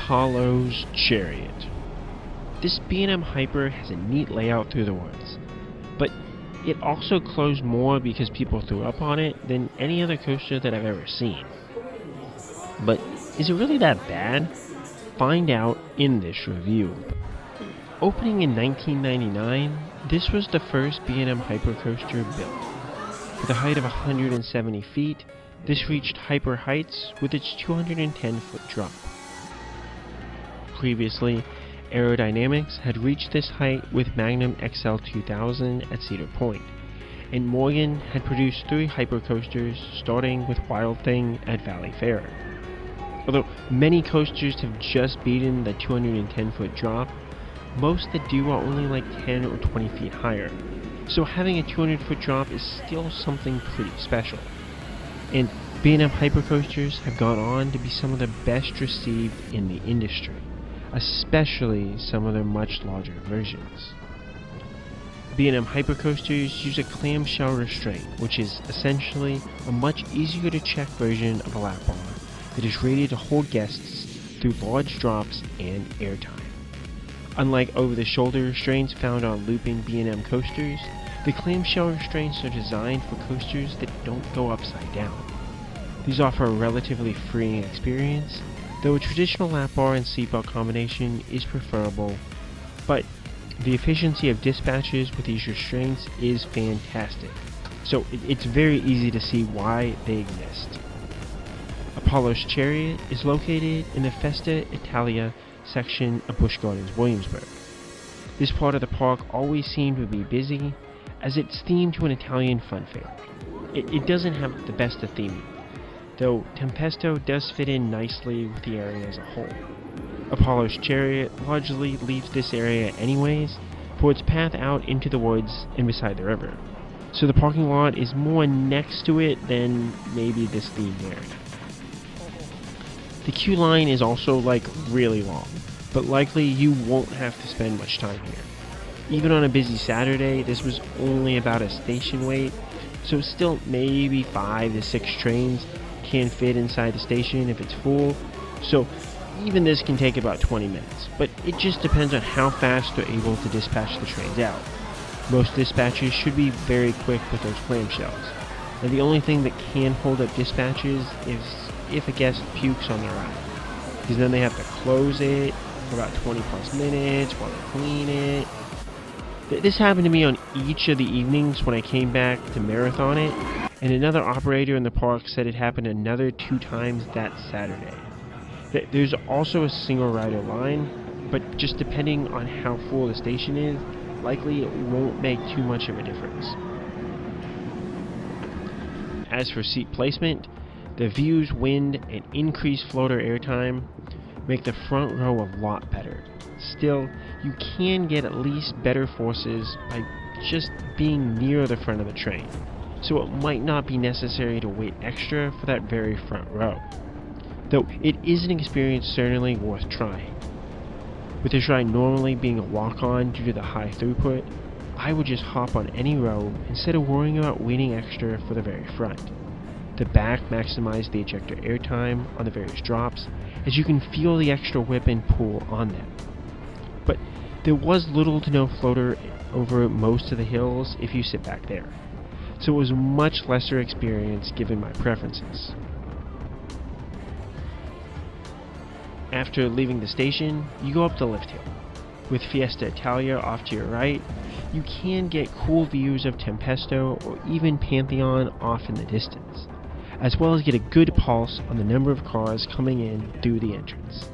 Apollo's Chariot. This B&M Hyper has a neat layout through the woods, but it also closed more because people threw up on it than any other coaster that I've ever seen. But is it really that bad? Find out in this review. Opening in 1999, this was the first B&M Hyper coaster built. With a height of 170 feet, this reached hyper heights with its 210-foot drop. Previously, Aerodynamics had reached this height with Magnum XL 2000 at Cedar Point, and Morgan had produced 3 hypercoasters starting with Wild Thing at Valley Fair. Although many coasters have just beaten the 210-foot drop, most that do are only like 10 or 20 feet higher, so having a 200-foot drop is still something pretty special. And B&M Hypercoasters have gone on to be some of the best received in the industry, especially some of their much larger versions. B&M Hypercoasters use a clamshell restraint, which is essentially a much easier to check version of a lap bar that is rated to hold guests through large drops and airtime. Unlike over-the-shoulder restraints found on looping B&M coasters, the clamshell restraints are designed for coasters that don't go upside down. These offer a relatively freeing experience, though a traditional lap bar and seatbelt combination is preferable, but the efficiency of dispatches with these restraints is fantastic, so it's very easy to see why they exist. Apollo's Chariot is located in the Festa Italia section of Busch Gardens, Williamsburg. This part of the park always seemed to be busy, as it's themed to an Italian fun fair. It doesn't have the best of theming, though Tempesto does fit in nicely with the area as a whole. Apollo's Chariot largely leaves this area anyways for its path out into the woods and beside the river, so the parking lot is more next to it than maybe this themed area. The queue line is also really long, but likely you won't have to spend much time here. Even on a busy Saturday, this was only about a station wait, so still maybe 5 to 6 trains can fit inside the station if it's full, so even this can take about 20 minutes, but it just depends on how fast they're able to dispatch the trains out. Most dispatches should be very quick with those clamshells, and the only thing that can hold up dispatches is if a guest pukes on the ride, because then they have to close it for about 20 plus minutes while they clean it. This happened to me on each of the evenings when I came back to marathon it, and another operator in the park said it happened another 2 times that Saturday. There's also a single rider line, but just depending on how full the station is, likely it won't make too much of a difference. As for seat placement, the views, wind, and increased floater airtime make the front row a lot better. Still, you can get at least better forces by just being near the front of the train, so it might not be necessary to wait extra for that very front row, though it is an experience certainly worth trying. With this ride normally being a walk-on due to the high throughput, I would just hop on any row instead of worrying about waiting extra for the very front. The back maximized the ejector airtime on the various drops, as you can feel the extra whip and pull on them. But there was little to no floater over most of the hills if you sit back there, so it was a much lesser experience given my preferences. After leaving the station, you go up the lift hill. With Fiesta Italia off to your right, you can get cool views of Tempesto or even Pantheon off in the distance, as well as get a good pulse on the number of cars coming in through the entrance,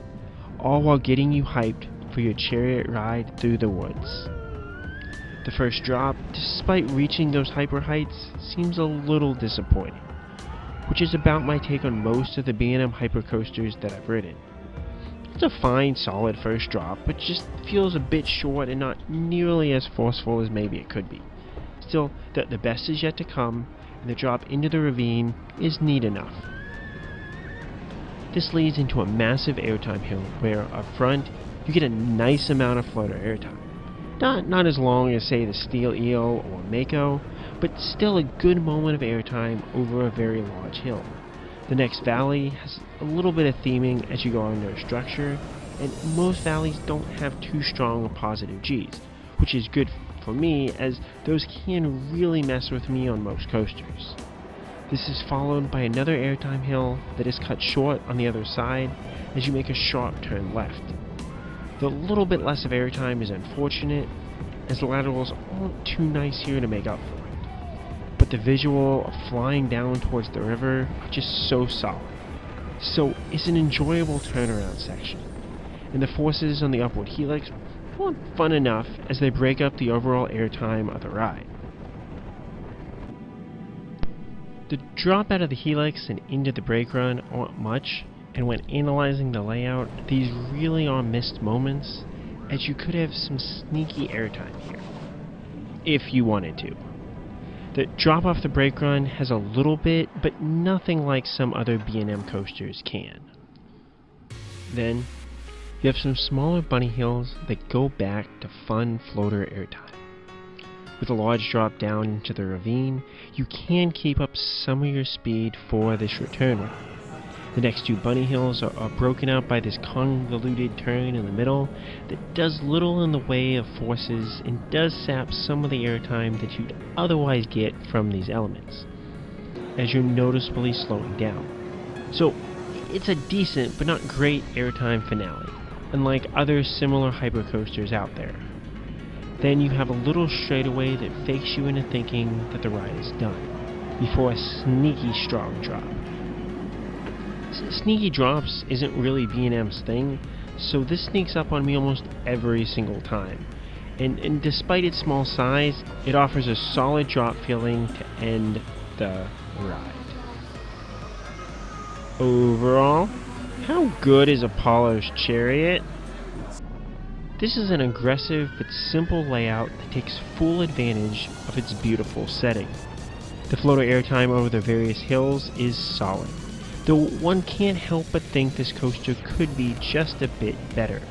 all while getting you hyped for your Chariot ride through the woods. The first drop, despite reaching those hyper heights, seems a little disappointing, which is about my take on most of the B&M Hyper coasters that I've ridden. It's a fine, solid first drop, but just feels a bit short and not nearly as forceful as maybe it could be. Still, the best is yet to come, and the drop into the ravine is neat enough. This leads into a massive airtime hill where, up front, you get a nice amount of floater airtime. Not as long as, say, the Steel Eel or Mako, but still a good moment of airtime over a very large hill. The next valley has a little bit of theming as you go under a structure, and most valleys don't have too strong of positive Gs, which is good for me as those can really mess with me on most coasters. This is followed by another airtime hill that is cut short on the other side as you make a sharp turn left. The little bit less of airtime is unfortunate, as the laterals aren't too nice here to make up for it. But the visual of flying down towards the river are just so solid. So it's an enjoyable turnaround section, and the forces on the upward helix aren't fun enough as they break up the overall airtime of the ride. The drop out of the helix and into the brake run aren't much, and when analyzing the layout, these really are missed moments, as you could have some sneaky airtime here, if you wanted to. The drop off the brake run has a little bit, but nothing like some other B&M coasters can. Then, you have some smaller bunny hills that go back to fun floater airtime. With a large drop down into the ravine, you can keep up some of your speed for this return run. The next two bunny hills are broken out by this convoluted turn in the middle that does little in the way of forces and does sap some of the airtime that you'd otherwise get from these elements, as you're noticeably slowing down. So it's a decent but not great airtime finale, unlike other similar hypercoasters out there. Then you have a little straightaway that fakes you into thinking that the ride is done, before a sneaky strong drop. Sneaky drops isn't really B&M's thing, so this sneaks up on me almost every single time. And despite its small size, it offers a solid drop feeling to end the ride. Overall, how good is Apollo's Chariot? This is an aggressive but simple layout that takes full advantage of its beautiful setting. The floater airtime over the various hills is solid, though one can't help but think this coaster could be just a bit better.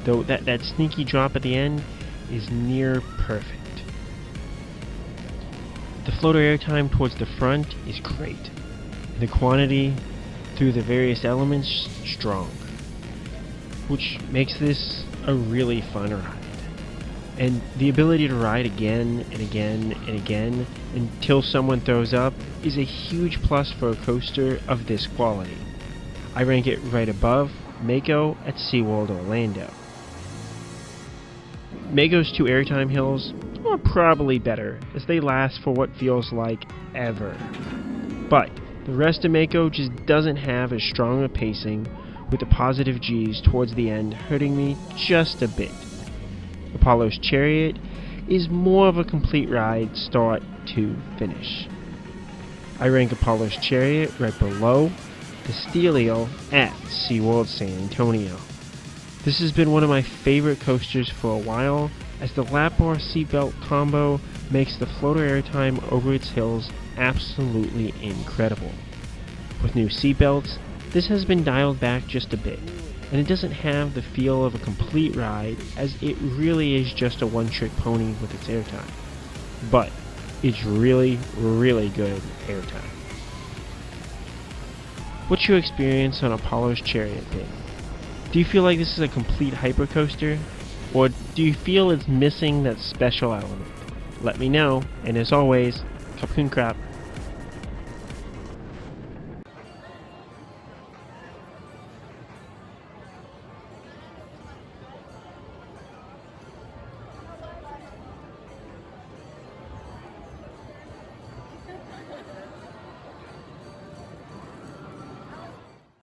Though that sneaky drop at the end is near perfect. The floater airtime towards the front is great, and the quantity through the various elements strong, which makes this a really fun ride. And the ability to ride again and again and again until someone throws up is a huge plus for a coaster of this quality. I rank it right above Mako at SeaWorld Orlando. Mako's two airtime hills are probably better, as they last for what feels like ever. But the rest of Mako just doesn't have as strong a pacing, with the positive G's towards the end hurting me just a bit. Apollo's Chariot is more of a complete ride start to finish. I rank Apollo's Chariot right below the Steel Eel at SeaWorld San Antonio. This has been one of my favorite coasters for a while, as the lap bar seatbelt combo makes the floater airtime over its hills absolutely incredible. With new seatbelts, this has been dialed back just a bit, and it doesn't have the feel of a complete ride, as it really is just a one-trick pony with its airtime. But it's really, really good airtime. What's your experience on Apollo's Chariot been? Do you feel like this is a complete hypercoaster, or do you feel it's missing that special element? Let me know, and as always, Kapun Krap.